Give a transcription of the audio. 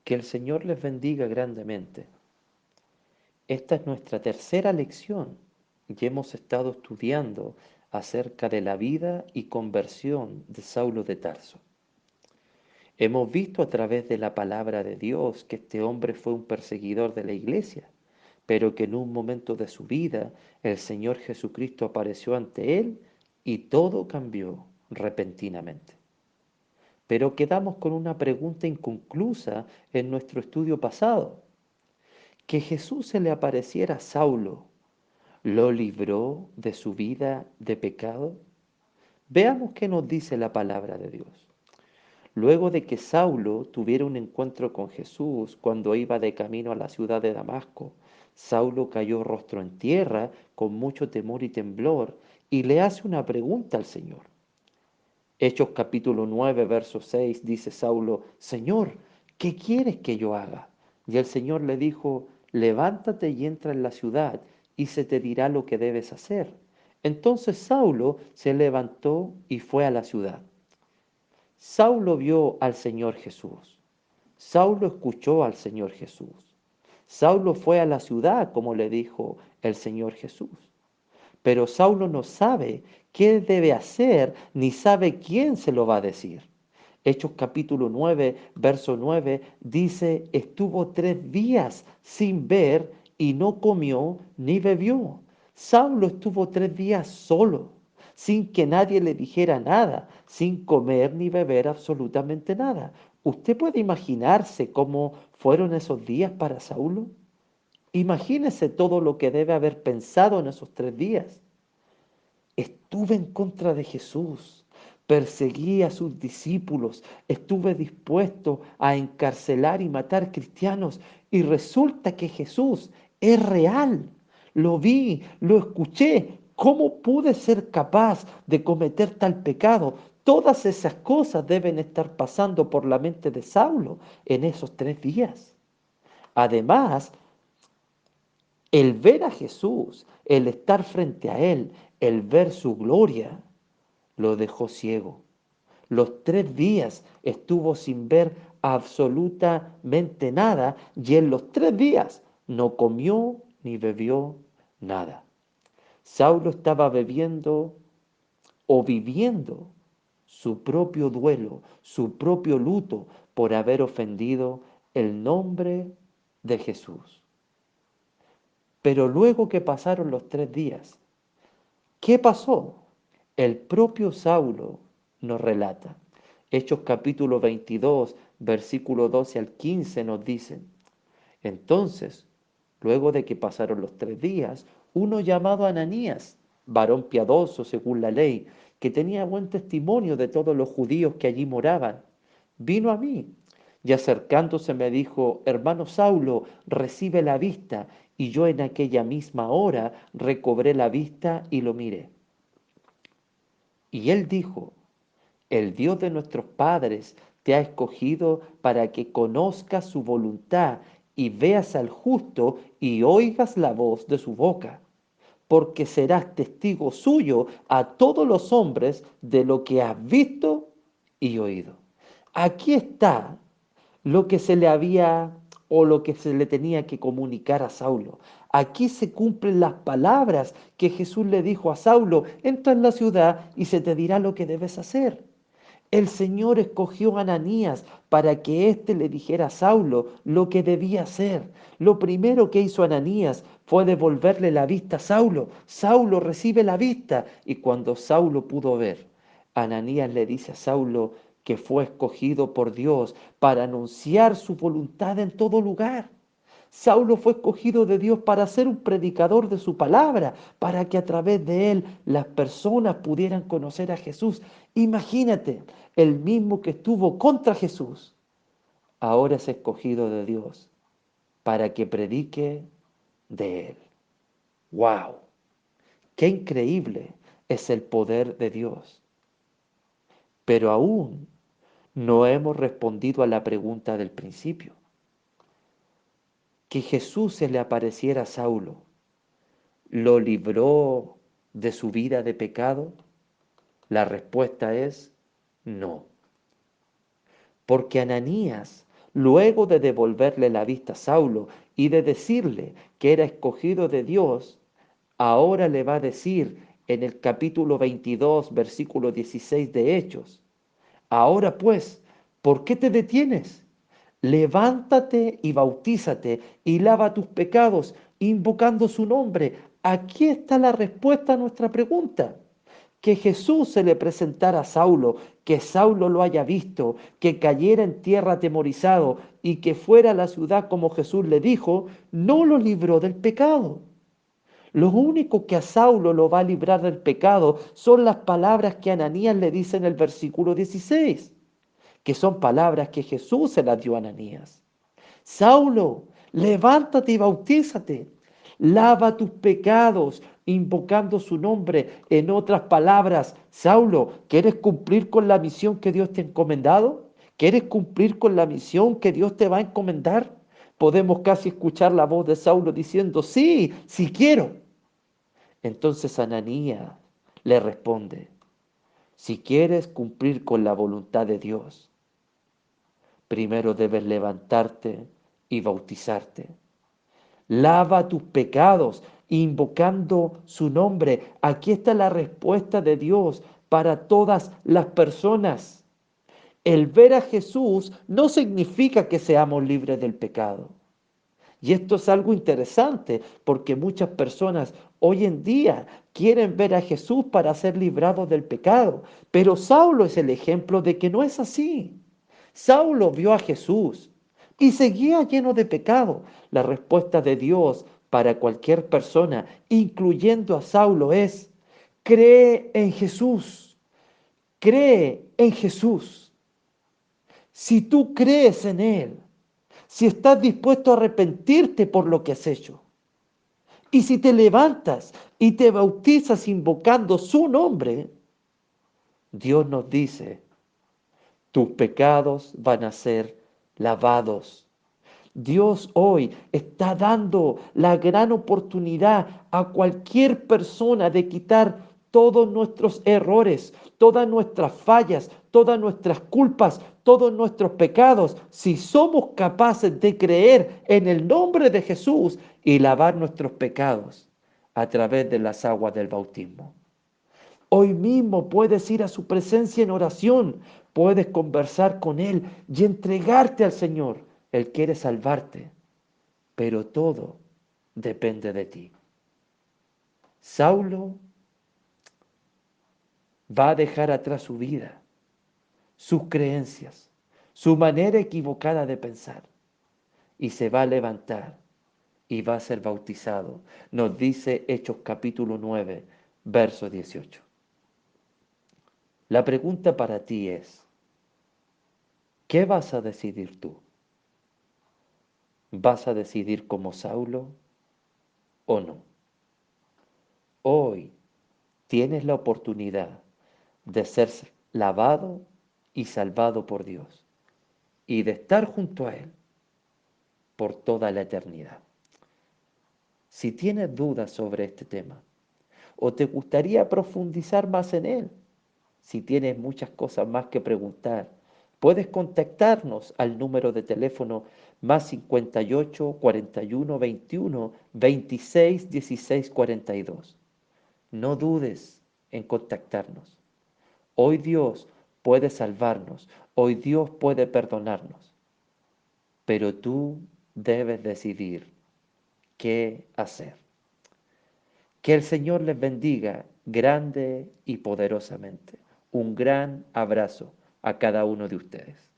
Que el Señor les bendiga grandemente. Esta es nuestra tercera lección y hemos estado estudiando acerca de la vida y conversión de Saulo de Tarso. Hemos visto a través de la palabra de Dios que este hombre fue un perseguidor de la iglesia, pero que en un momento de su vida el Señor Jesucristo apareció ante él y todo cambió repentinamente. Pero quedamos con una pregunta inconclusa en nuestro estudio pasado. Que Jesús se le apareciera a Saulo, ¿lo libró de su vida de pecado? Veamos qué nos dice la palabra de Dios. Luego de que Saulo tuviera un encuentro con Jesús cuando iba de camino a la ciudad de Damasco, Saulo cayó rostro en tierra con mucho temor y temblor y le hace una pregunta al Señor. Hechos capítulo 9, verso 6 dice Saulo, Señor, ¿qué quieres que yo haga? Y el Señor le dijo, levántate y entra en la ciudad y se te dirá lo que debes hacer. Entonces Saulo se levantó y fue a la ciudad. Saulo vio al Señor Jesús. Saulo escuchó al Señor Jesús. Saulo fue a la ciudad como le dijo el Señor Jesús. Pero Saulo no sabe qué debe hacer ni sabe quién se lo va a decir. Hechos capítulo 9, verso 9 dice, estuvo 3 días sin ver y no comió ni bebió. Saulo estuvo 3 días solo, sin que nadie le dijera nada, sin comer ni beber absolutamente nada. ¿Usted puede imaginarse cómo fueron esos días para Saulo? Imagínese todo lo que debe haber pensado en esos 3 días. Estuve en contra de Jesús, perseguí a sus discípulos, estuve dispuesto a encarcelar y matar cristianos y resulta que Jesús es real. Lo vi, lo escuché. ¿Cómo pude ser capaz de cometer tal pecado? Todas esas cosas deben estar pasando por la mente de Saulo en esos 3 días. Además, el ver a Jesús, el estar frente a Él, el ver su gloria, lo dejó ciego. Los 3 días estuvo sin ver absolutamente nada y en los 3 días no comió ni bebió nada. Saulo estaba bebiendo o viviendo su propio duelo, su propio luto por haber ofendido el nombre de Jesús. Pero luego que pasaron los 3 días, ¿qué pasó? El propio Saulo nos relata. Hechos capítulo 22, versículo 12 al 15 nos dicen, entonces, luego de que pasaron los 3 días, uno llamado Ananías, varón piadoso según la ley, que tenía buen testimonio de todos los judíos que allí moraban, vino a mí y acercándose me dijo, hermano Saulo, recibe la vista. Y yo en aquella misma hora recobré la vista y lo miré. Y él dijo, el Dios de nuestros padres te ha escogido para que conozcas su voluntad y veas al justo y oigas la voz de su boca, porque serás testigo suyo a todos los hombres de lo que has visto y oído. Aquí está lo que se le había o lo que se le tenía que comunicar a Saulo. Aquí se cumplen las palabras que Jesús le dijo a Saulo, entra en la ciudad y se te dirá lo que debes hacer. El Señor escogió a Ananías para que éste le dijera a Saulo lo que debía hacer. Lo primero que hizo Ananías fue devolverle la vista a Saulo. Saulo recibe la vista y cuando Saulo pudo ver, Ananías le dice a Saulo que fue escogido por Dios para anunciar su voluntad en todo lugar. Saulo fue escogido de Dios para ser un predicador de su palabra, para que a través de él las personas pudieran conocer a Jesús. Imagínate, el mismo que estuvo contra Jesús, ahora es escogido de Dios para que predique de él. ¡Wow! ¡Qué increíble es el poder de Dios! Pero aún no hemos respondido a la pregunta del principio. Que Jesús se le apareciera a Saulo ¿lo libró de su vida de pecado? La respuesta es no. Porque Ananías luego de devolverle la vista a Saulo y de decirle que era escogido de Dios, ahora le va a decir en el capítulo 22, versículo 16 de Hechos: ahora pues, ¿por qué te detienes? Levántate y bautízate y lava tus pecados, invocando su nombre. Aquí está la respuesta a nuestra pregunta. Que Jesús se le presentara a Saulo, que Saulo lo haya visto, que cayera en tierra atemorizado y que fuera a la ciudad como Jesús le dijo, no lo libró del pecado. Lo único que a Saulo lo va a librar del pecado son las palabras que Ananías le dice en el versículo 16, que son palabras que Jesús se las dio a Ananías. Saulo, levántate y bautízate. Lava tus pecados invocando su nombre. En otras palabras, Saulo, ¿quieres cumplir con la misión que Dios te ha encomendado? ¿Quieres cumplir con la misión que Dios te va a encomendar? Podemos casi escuchar la voz de Saulo diciendo: sí, sí quiero. Entonces Ananías le responde: si quieres cumplir con la voluntad de Dios, primero debes levantarte y bautizarte. Lava tus pecados invocando su nombre. Aquí está la respuesta de Dios para todas las personas. El ver a Jesús no significa que seamos libres del pecado. Y esto es algo interesante porque muchas personas hoy en día quieren ver a Jesús para ser librados del pecado. Pero Saulo es el ejemplo de que no es así. Saulo vio a Jesús y seguía lleno de pecado. La respuesta de Dios para cualquier persona, incluyendo a Saulo, es: cree en Jesús, cree en Jesús. Si tú crees en Él, si estás dispuesto a arrepentirte por lo que has hecho, y si te levantas y te bautizas invocando su nombre, Dios nos dice: tus pecados van a ser lavados. Dios hoy está dando la gran oportunidad a cualquier persona de quitar todos nuestros errores, todas nuestras fallas, todas nuestras culpas, todos nuestros pecados, si somos capaces de creer en el nombre de Jesús y lavar nuestros pecados a través de las aguas del bautismo. Hoy mismo puedes ir a su presencia en oración, puedes conversar con Él y entregarte al Señor. Él quiere salvarte, pero todo depende de ti. Saulo va a dejar atrás su vida, sus creencias, su manera equivocada de pensar, y se va a levantar y va a ser bautizado. Nos dice Hechos capítulo 9, verso 18. La pregunta para ti es: ¿qué vas a decidir tú? ¿Vas a decidir como Saulo o no? Hoy tienes la oportunidad de ser lavado y salvado por Dios y de estar junto a Él por toda la eternidad. Si tienes dudas sobre este tema o te gustaría profundizar más en él, si tienes muchas cosas más que preguntar, puedes contactarnos al número de teléfono más 58 41 21 26 16 42. No dudes en contactarnos. Hoy Dios puede salvarnos, hoy Dios puede perdonarnos, pero tú debes decidir qué hacer. Que el Señor les bendiga grande y poderosamente. Un gran abrazo a cada uno de ustedes.